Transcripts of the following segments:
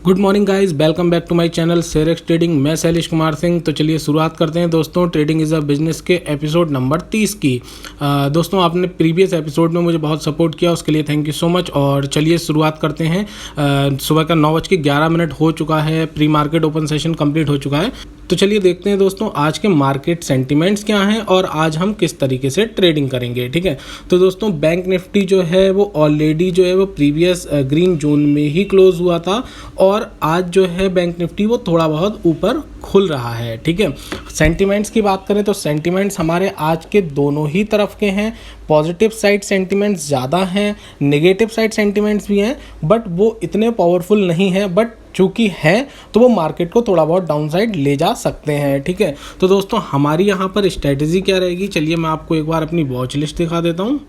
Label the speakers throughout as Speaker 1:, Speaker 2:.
Speaker 1: Good morning guys, welcome back to my channel Sherex trading. मैं शैलेश कुमार सिंह। तो चलिए शुरुआत करते हैं दोस्तों ट्रेडिंग इज़ अ बिजनेस के एपिसोड नंबर 30 की। दोस्तों आपने प्रीवियस एपिसोड में मुझे बहुत सपोर्ट किया, उसके लिए थैंक यू सो मच। और चलिए शुरुआत करते हैं। सुबह का 9:11 हो चुका है, pre market open session complete हो चुका है। तो चलिए देखते हैं दोस्तों आज के मार्केट सेंटिमेंट्स क्या हैं और आज हम किस तरीके से ट्रेडिंग करेंगे। ठीक है, तो दोस्तों बैंक निफ्टी जो है वो ऑलरेडी जो है वो प्रीवियस ग्रीन जोन में ही क्लोज हुआ था और आज जो है बैंक निफ्टी वो थोड़ा बहुत ऊपर खुल रहा है। ठीक है, सेंटिमेंट्स की बात करें तो सेंटिमेंट्स हमारे आज के दोनों ही तरफ के हैं। पॉजिटिव साइड सेंटिमेंट्स ज़्यादा हैं, नेगेटिव साइड सेंटिमेंट्स भी हैं, बट वो इतने पावरफुल नहीं है। बट चूँकि है तो वो मार्केट को थोड़ा बहुत डाउन साइड ले जा सकते हैं। ठीक है, तो दोस्तों हमारी यहाँ पर स्ट्रेटेजी क्या रहेगी, चलिए मैं आपको एक बार अपनी वॉच लिस्ट दिखा देता हूँ।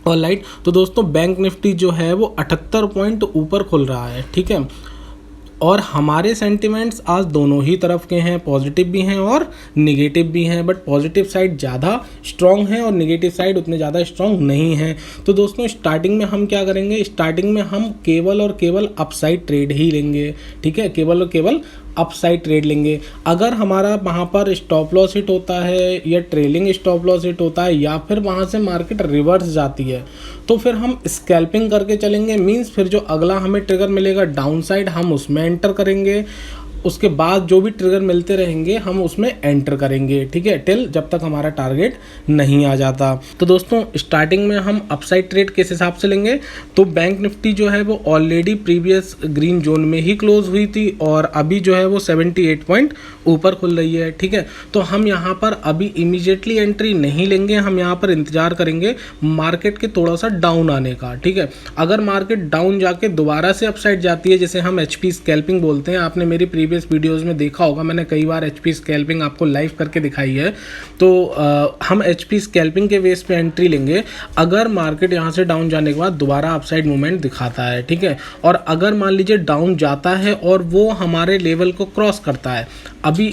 Speaker 1: ऑलराइट, तो दोस्तों बैंक निफ्टी जो है वो 78 पॉइंट ऊपर खुल रहा है। ठीक है, और हमारे सेंटिमेंट्स आज दोनों ही तरफ के हैं, पॉजिटिव भी हैं और नेगेटिव भी हैं। बट पॉजिटिव साइड ज़्यादा स्ट्रॉन्ग है और नेगेटिव साइड उतने ज़्यादा स्ट्रॉन्ग नहीं है। तो दोस्तों स्टार्टिंग में हम क्या करेंगे, स्टार्टिंग में हम केवल और केवल अपसाइड ट्रेड ही लेंगे। ठीक है, केवल और केवल अपसाइड ट्रेड लेंगे। अगर हमारा वहाँ पर स्टॉप लॉस हिट होता है या ट्रेलिंग स्टॉप लॉस हिट होता है या फिर वहाँ से मार्केट रिवर्स जाती है तो फिर हम स्कैल्पिंग करके चलेंगे। मींस फिर जो अगला हमें ट्रिगर मिलेगा डाउन साइड हम उसमें एंटर करेंगे, उसके बाद जो भी ट्रिगर मिलते रहेंगे हम उसमें एंटर करेंगे। ठीक है, टिल जब तक हमारा टारगेट नहीं आ जाता। तो दोस्तों स्टार्टिंग में हम अपसाइड ट्रेड किस हिसाब से लेंगे, तो बैंक निफ्टी जो है वो ऑलरेडी प्रीवियस ग्रीन जोन में ही क्लोज हुई थी और अभी जो है वो 78 पॉइंट ऊपर खुल रही है। ठीक है, तो हम यहाँ पर अभी इमीडिएटली एंट्री नहीं लेंगे, हम यहाँ पर इंतजार करेंगे मार्केट के थोड़ा सा डाउन आने का। ठीक है, अगर मार्केट डाउन जाके दोबारा से अपसाइड जाती है, जैसे हम HP स्कैल्पिंग बोलते हैं, आपने मेरी प्रीवियस वीडियोस में देखा होगा, मैंने कई बार HP स्कैल्पिंग आपको लाइव करके दिखाई है। तो हम HP स्कैल्पिंग के बेस पे एंट्री लेंगे अगर मार्केट यहाँ से डाउन जाने के बाद दोबारा अपसाइड मूवमेंट दिखाता है। ठीक है, और अगर मान लीजिए डाउन जाता है और वो हमारे लेवल को क्रॉस करता है, अभी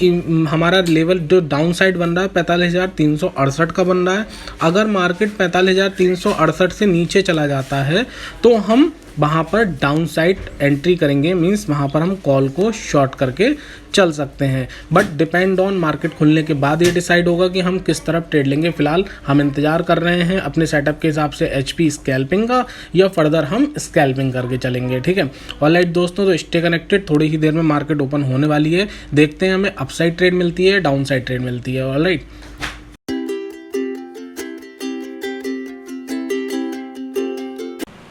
Speaker 1: हमारा लेवल जो डाउन साइड बन रहा है 45,368 का बन रहा है। अगर मार्केट 45,368 से नीचे चला जाता है तो हम वहाँ पर डाउन साइड एंट्री करेंगे। मींस वहाँ पर हम कॉल को शॉर्ट करके चल सकते हैं। बट डिपेंड ऑन मार्केट खुलने के बाद ये डिसाइड होगा कि हम किस तरफ ट्रेड लेंगे। फिलहाल हम इंतजार कर रहे हैं अपने सेटअप के हिसाब से HP स्कैल्पिंग का, या फर्दर हम स्कैल्पिंग करके चलेंगे। ठीक है, ऑलराइट दोस्तों, तो स्टे कनेक्टेड, थोड़ी ही देर में मार्केट ओपन होने वाली है। देखते हैं हमें अपसाइड ट्रेड मिलती है, डाउन साइड ट्रेड मिलती है। ऑलराइट,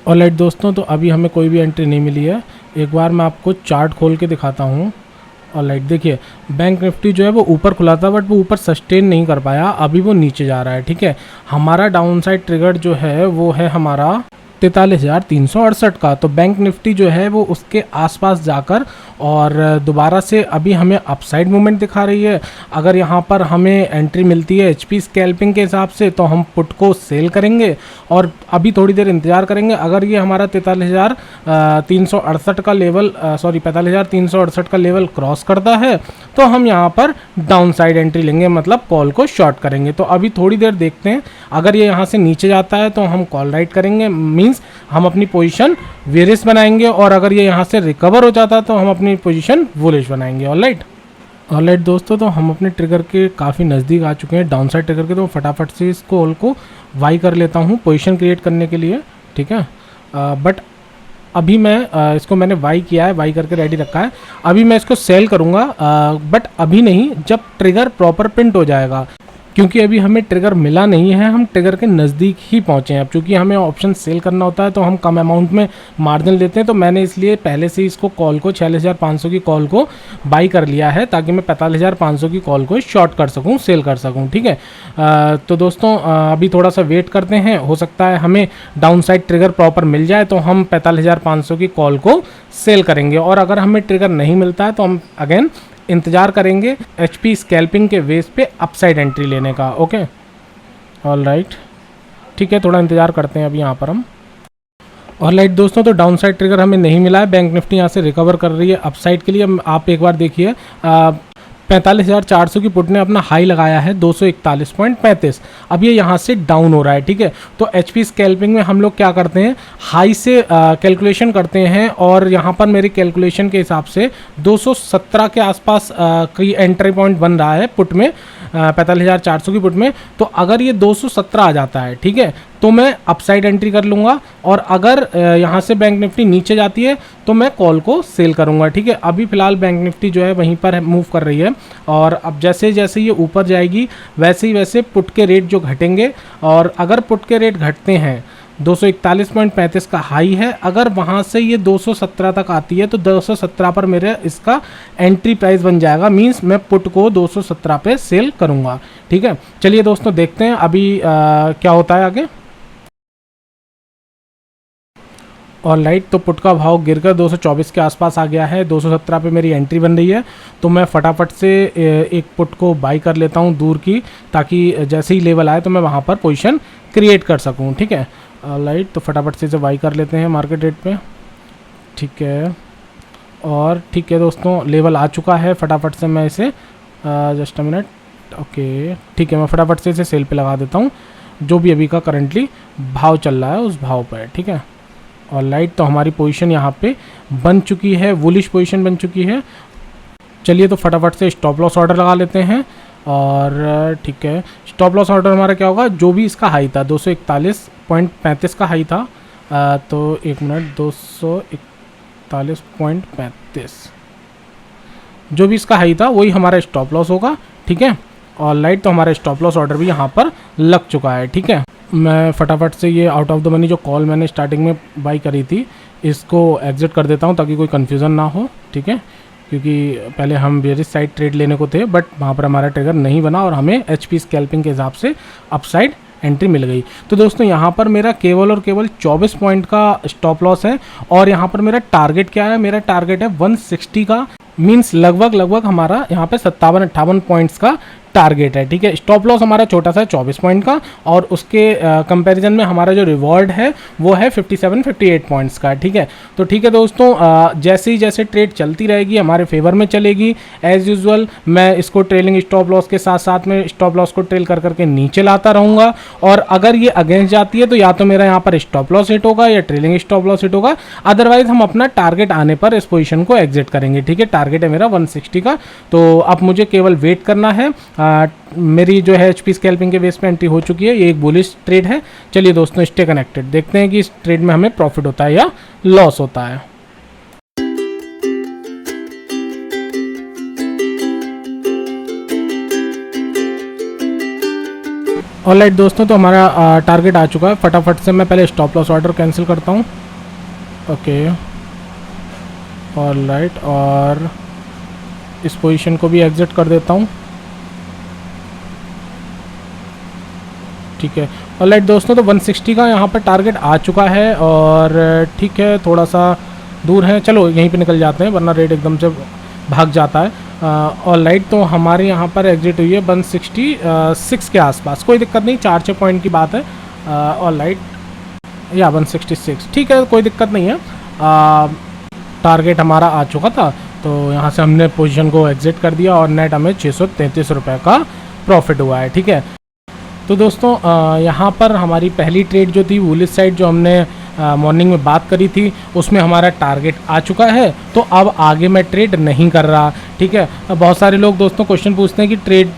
Speaker 1: ऑलराइट दोस्तों, तो अभी हमें कोई भी एंट्री नहीं मिली है। एक बार मैं आपको चार्ट खोल के दिखाता हूँ। ऑलराइट, देखिए बैंक निफ्टी जो है वो ऊपर खुला था बट वो ऊपर सस्टेन नहीं कर पाया, अभी वो नीचे जा रहा है। ठीक है, हमारा डाउन साइड ट्रिगर जो है वो है हमारा 43,368 का। तो बैंक निफ्टी जो है वो उसके आसपास जाकर और दोबारा से अभी हमें अपसाइड मूवमेंट दिखा रही है। अगर यहाँ पर हमें एंट्री मिलती है HP स्कैल्पिंग के हिसाब से तो हम पुट को सेल करेंगे और अभी थोड़ी देर इंतजार करेंगे। अगर ये हमारा 43,368 का लेवल 45,368 का लेवल क्रॉस करता है तो हम यहाँ पर डाउन साइड एंट्री लेंगे, मतलब कॉल को शॉर्ट करेंगे। तो अभी थोड़ी देर देखते हैं, अगर ये यहाँ से नीचे जाता है तो हम कॉल राइट करेंगे, मींस हम अपनी पोजीशन वेरिस बनाएंगे, और अगर ये यहाँ से रिकवर हो जाता है तो हम अपनी पोजीशन बुलिश बनाएंगे। ऑलराइट दोस्तों, तो हम अपने ट्रिगर के काफ़ी नज़दीक आ चुके हैं डाउन साइड ट्रिगर के। तो फटाफट से इस कॉल को वाई कर लेता हूँ पोजीशन क्रिएट करने के लिए। ठीक है, बट अभी मैं इसको मैंने वाई किया है, वाई करके रेडी रखा है। अभी मैं इसको सेल करूँगा बट अभी नहीं, जब ट्रिगर प्रॉपर प्रिंट हो जाएगा, क्योंकि अभी हमें ट्रिगर मिला नहीं है, हम ट्रिगर के नज़दीक ही पहुँचे हैं। अब चूँकि हमें ऑप्शन सेल करना होता है तो हम कम अमाउंट में मार्जिन लेते हैं, तो मैंने इसलिए पहले से इसको कॉल को 46,500 की कॉल को बाई कर लिया है ताकि मैं 45,500 की कॉल को शॉर्ट कर सकूं, सेल कर सकूं। ठीक है, तो दोस्तों अभी थोड़ा सा वेट करते हैं, हो सकता है हमें डाउन साइड ट्रिगर प्रॉपर मिल जाए तो हम 45,500 की कॉल को सेल करेंगे, और अगर हमें ट्रिगर नहीं मिलता है तो हम अगेन इंतज़ार करेंगे HP स्कैल्पिंग के बेस पे अपसाइड एंट्री लेने का। ओके, ऑलराइट, ठीक है, थोड़ा इंतज़ार करते हैं अभी यहाँ पर हम। ऑलराइट दोस्तों, तो डाउन साइड ट्रिगर हमें नहीं मिला है, बैंक निफ्टी यहाँ से रिकवर कर रही है अपसाइड के लिए। आप एक बार देखिए 45,400 की पुट ने अपना हाई लगाया है 241.35। अब ये यहाँ से डाउन हो रहा है, ठीक है। तो एचपी स्कैल्पिंग में हम लोग क्या करते हैं, हाई से कैलकुलेशन करते हैं और यहाँ पर मेरी कैलकुलेशन के हिसाब से 217 के आसपास की एंट्री पॉइंट बन रहा है पुट में, 45,400 की पुट में। तो अगर ये 217 आ जाता है, ठीक है, तो मैं अपसाइड एंट्री कर लूँगा और अगर यहाँ से बैंक निफ्टी नीचे जाती है तो मैं कॉल को सेल करूँगा, ठीक है। अभी फ़िलहाल बैंक निफ्टी जो है वहीं पर मूव कर रही है और अब जैसे जैसे ये ऊपर जाएगी वैसे ही वैसे पुट के रेट जो घटेंगे, और अगर पुट के रेट घटते हैं 241.35 का हाई है, अगर वहाँ से ये 217 तक आती है तो 217 पर मेरे इसका एंट्री प्राइस बन जाएगा, मींस मैं पुट को 217 पे सेल करूँगा, ठीक है। चलिए दोस्तों देखते हैं अभी क्या होता है आगे। ऑलराइट, तो पुट का भाव गिरकर 224 के आसपास आ गया है, 217 पे मेरी एंट्री बन रही है। तो मैं फटाफट से एक पुट को बाई कर लेता हूँ दूर की, ताकि जैसे ही लेवल आए तो मैं वहाँ पर पोजीशन क्रिएट कर सकूँ, ठीक है। ऑलराइट, तो फटाफट से इसे बाई कर लेते हैं मार्केट रेट पे, ठीक है। और ठीक है दोस्तों, लेवल आ चुका है, फटाफट से मैं इसे जस्ट अ मिनट, ओके, ठीक है, मैं फटाफट से इसे सेल पे लगा देता हूँ, जो भी अभी का करंटली भाव चल रहा है उस भाव पर, ठीक है। ऑलराइट, तो हमारी पोजीशन यहाँ पे बन चुकी है, वुलिश पोजीशन बन चुकी है। चलिए तो फटाफट से स्टॉप लॉस ऑर्डर लगा लेते हैं और ठीक है, स्टॉप लॉस ऑर्डर हमारा क्या होगा, जो भी इसका हाई था 241.35 का हाई था, तो एक मिनट, 241.35 जो भी इसका हाई था वही हमारा स्टॉप लॉस होगा, ठीक है। ऑलराइट, तो हमारा स्टॉप लॉस ऑर्डर भी यहाँ पर लग चुका है, ठीक है। मैं फटाफट से ये आउट ऑफ द मनी जो कॉल मैंने स्टार्टिंग में बाई करी थी इसको एग्जिट कर देता हूँ ताकि कोई कन्फ्यूज़न ना हो, ठीक है। क्योंकि पहले हम बेरिश साइड ट्रेड लेने को थे बट वहाँ पर हमारा ट्रिगर नहीं बना और हमें एचपी स्कैल्पिंग के हिसाब से अपसाइड एंट्री मिल गई। तो दोस्तों यहाँ पर मेरा केवल और केवल 24 पॉइंट का स्टॉप लॉस है और यहाँ पर मेरा टारगेट क्या है, मेरा टारगेट है 160 का, मीन्स लगभग हमारा यहाँ पे 57-58 पॉइंट्स का टारगेट है, ठीक है। स्टॉप लॉस हमारा छोटा सा 24 पॉइंट का और उसके कंपैरिजन में हमारा जो रिवॉर्ड है वो है 57-58 पॉइंट्स का, ठीक है। तो ठीक है दोस्तों, जैसे ही जैसे ट्रेड चलती रहेगी हमारे फेवर में चलेगी, एज यूजुअल मैं इसको ट्रेलिंग स्टॉप लॉस के साथ साथ में स्टॉप लॉस को ट्रेल कर करके नीचे लाता रहूँगा और अगर ये अगेंस्ट जाती है तो या तो मेरा यहाँ पर स्टॉप लॉस हिट होगा या ट्रेलिंग स्टॉप लॉस हिट होगा, अदरवाइज हम अपना टारगेट आने पर इस पोजीशन को एग्जिट करेंगे, ठीक है। टारगेट है मेरा 160 का, तो अब मुझे केवल वेट करना है। मेरी जो है एचपी स्कैल्पिंग के बेस पे एंट्री हो चुकी है, ये एक बुलिश ट्रेड है। चलिए दोस्तों स्टे कनेक्टेड, देखते हैं कि इस ट्रेड में हमें प्रॉफिट होता है या लॉस होता है। ऑलराइट दोस्तों, तो हमारा टारगेट आ चुका है। फटाफट से मैं पहले स्टॉप लॉस ऑर्डर कैंसिल करता हूँ, ओके। ऑलराइट, और इस पोजीशन को भी एग्जिट कर देता हूँ, ठीक है। ऑलराइट दोस्तों, तो 160 का यहाँ पर टारगेट आ चुका है और ठीक है, थोड़ा सा दूर है, चलो यहीं पे निकल जाते हैं वरना रेट एकदम से भाग जाता है। ऑलराइट, तो हमारे यहाँ पर एग्जिट हुई है 166 के आसपास, कोई दिक्कत नहीं, 4-6 पॉइंट की बात है। ऑलराइट, या 166, ठीक है, कोई दिक्कत नहीं है। टारगेट हमारा आ चुका था तो यहाँ से हमने पोजीशन को एग्जिट कर दिया और नेट हमें 633 रुपये का प्रॉफिट हुआ है, ठीक है। तो दोस्तों यहाँ पर हमारी पहली ट्रेड जो थी बुलिश साइड, जो हमने मॉर्निंग में बात करी थी, उसमें हमारा टारगेट आ चुका है। तो अब आगे मैं ट्रेड नहीं कर रहा, ठीक है। बहुत सारे लोग दोस्तों क्वेश्चन पूछते हैं कि ट्रेड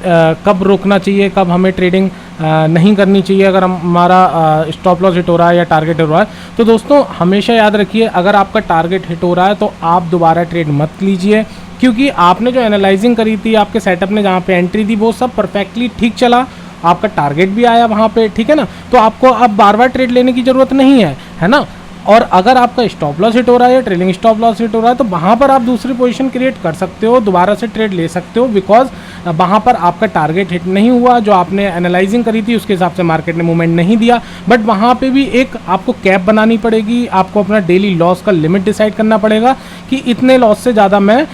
Speaker 1: कब रोकना चाहिए, कब हमें ट्रेडिंग नहीं करनी चाहिए अगर हमारा स्टॉप लॉस हिट हो रहा है या टारगेट हिट हो रहा है। तो दोस्तों हमेशा याद रखिए, अगर आपका टारगेट हिट हो रहा है तो आप दोबारा ट्रेड मत लीजिए, क्योंकि आपने जो एनालाइजिंग करी थी, आपके सेटअप ने जहाँ पे एंट्री दी वो सब परफेक्टली ठीक चला, आपका टारगेट भी आया वहाँ पे, ठीक है ना। तो आपको अब बार बार ट्रेड लेने की ज़रूरत नहीं है ना। और अगर आपका स्टॉप लॉस हिट हो रहा है या ट्रेलिंग स्टॉप लॉस हिट हो रहा है तो वहाँ पर आप दूसरी पोजीशन क्रिएट कर सकते हो, दोबारा से ट्रेड ले सकते हो, बिकॉज वहाँ पर आपका टारगेट हिट नहीं हुआ, जो आपने एनालाइजिंग करी थी उसके हिसाब से मार्केट ने मूवमेंट नहीं दिया। बट वहाँ पे भी एक आपको कैप बनानी पड़ेगी, आपको अपना डेली लॉस का लिमिट डिसाइड करना पड़ेगा कि इतने लॉस से ज़्यादा मैं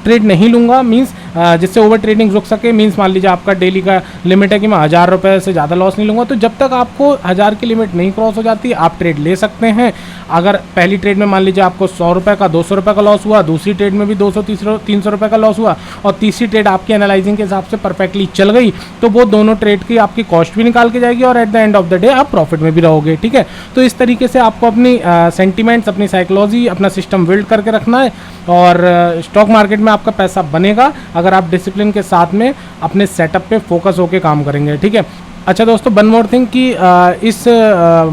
Speaker 1: ट्रेड नहीं लूँगा, मींस जिससे ओवर ट्रेडिंग रुक सके। मीन्स मान लीजिए आपका डेली का लिमिट है कि मैं 1000 रुपये से ज़्यादा लॉस नहीं लूँगा, तो जब तक आपको 1000 की लिमिट नहीं क्रॉस हो जाती आप ट्रेड ले सकते हैं। अगर पहली ट्रेड में मान लीजिए आपको 100 रुपये का 200 रुपये का लॉस हुआ, दूसरी ट्रेड में भी 200-300 रुपये का लॉस हुआ, और तीसरी ट्रेड आपकी एनालाइजिंग के हिसाब से परफेक्टली चल गई, तो वो दोनों ट्रेड की आपकी कॉस्ट भी निकाल के जाएगी और eight the end of the day आप प्रॉफिट में भी रहोगे। ठीक है, तो इस तरीके से आपको अपनी सेंटिमेंट्स, अपनी साइकोलॉजी, अपना सिस्टम बिल्ड करके रखना है और स्टॉक मार्केट में आपका पैसा बनेगा अगर आप डिसिप्लिन के साथ में अपने सेटअप पे फोकस होकर काम करेंगे। ठीक है, अच्छा दोस्तों, वन मोर थिंग कि इस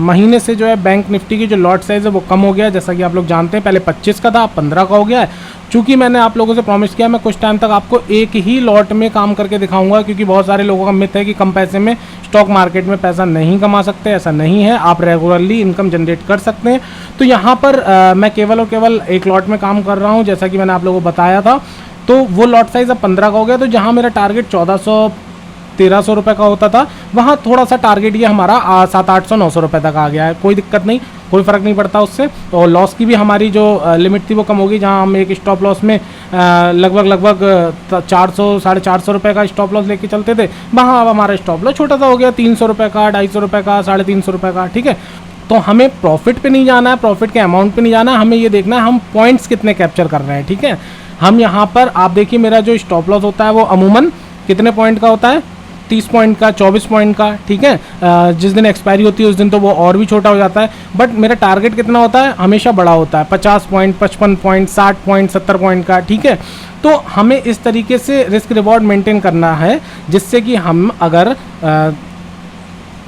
Speaker 1: महीने से जो है बैंक निफ्टी की जो लॉट साइज़ है वो कम हो गया है। जैसा कि आप लोग जानते हैं पहले 25 का था, अब 15 का हो गया है। चूँकि मैंने आप लोगों से प्रॉमिस किया मैं कुछ टाइम तक आपको एक ही लॉट में काम करके दिखाऊंगा, क्योंकि बहुत सारे लोगों का मिथ है कि कम पैसे में स्टॉक मार्केट में पैसा नहीं कमा सकते। ऐसा नहीं है, आप रेगुलरली इनकम जनरेट कर सकते हैं। तो यहाँ पर मैं केवल और केवल एक लॉट में काम कर रहा हूँ, जैसा कि मैंने आप लोगों को बताया था। तो वो लॉट साइज़ अब 15 का हो गया। तो जहाँ मेरा टारगेट 1400-1300 रुपये का होता था, वहाँ थोड़ा सा टारगेट ये हमारा 700-800-900 रुपये तक आ गया है। कोई दिक्कत नहीं, कोई फ़र्क नहीं पड़ता उससे। और लॉस की भी हमारी जो लिमिट थी वो कम होगी। जहाँ हम एक स्टॉप लॉस में लगभग 400-450 रुपये का स्टॉप लॉस लेके चलते थे, वहाँ अब हमारा स्टॉप लॉस छोटा सा हो गया, 300 रुपये का, 250 रुपये का, 350 रुपये का। ठीक है, तो हमें प्रॉफिट पे नहीं जाना है, प्रॉफिट के अमाउंट पे नहीं जाना है, हमें ये देखना है हम पॉइंट्स कितने कैप्चर कर रहे हैं। ठीक है, हम यहाँ पर आप देखिए मेरा जो स्टॉप लॉस होता है वो अमूमन कितने पॉइंट का होता है, 30 पॉइंट का, 24 पॉइंट का। ठीक है, जिस दिन एक्सपायरी होती है उस दिन तो वो और भी छोटा हो जाता है, बट मेरा टारगेट कितना होता है, हमेशा बड़ा होता है, 50 पॉइंट, 55 पॉइंट, 60 पॉइंट, 70 पॉइंट का। ठीक है, तो हमें इस तरीके से रिस्क रिवॉर्ड मेंटेन करना है, जिससे कि हम अगर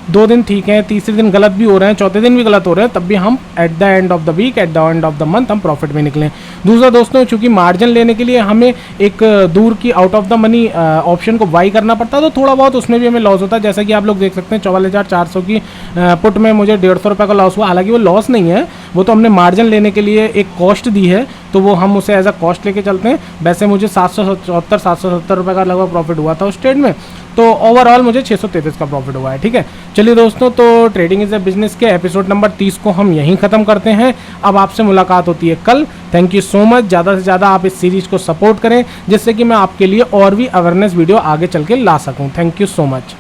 Speaker 1: 2 दिन ठीक है, तीसरे दिन गलत भी हो रहे हैं, चौथे दिन भी गलत हो रहे हैं, तब भी हम at the end of the week, at the end of the month हम प्रॉफिट में निकलें। दूसरा दोस्तों, चूंकि मार्जिन लेने के लिए हमें एक दूर की out of the money option को बाई करना पड़ता है, तो थोड़ा बहुत उसमें भी हमें लॉस होता है। जैसा कि आप लोग देख सकते हैं 44,400 की पुट में मुझे 150 रुपये का लॉस हुआ। हालांकि वो लॉस नहीं है, वो तो हमने मार्जिन लेने के लिए एक कॉस्ट दी है, तो वो हम उसे एज अ कॉस्ट लेके चलते हैं। वैसे मुझे 770 रुपये का लगभग प्रॉफिट हुआ था उस ट्रेड में, तो ओवरऑल मुझे 633 का प्रॉफिट हुआ है। ठीक है, चलिए दोस्तों, तो ट्रेडिंग इज अ बिजनेस के एपिसोड नंबर 30 को हम यहीं ख़त्म करते हैं। अब आपसे मुलाकात होती है कल। Thank you so much. ज़्यादा से ज़्यादा आप इस सीरीज़ को सपोर्ट करें, जिससे कि मैं आपके लिए और भी अवेयरनेस वीडियो आगे चल के ला सकूँ। Thank you so much.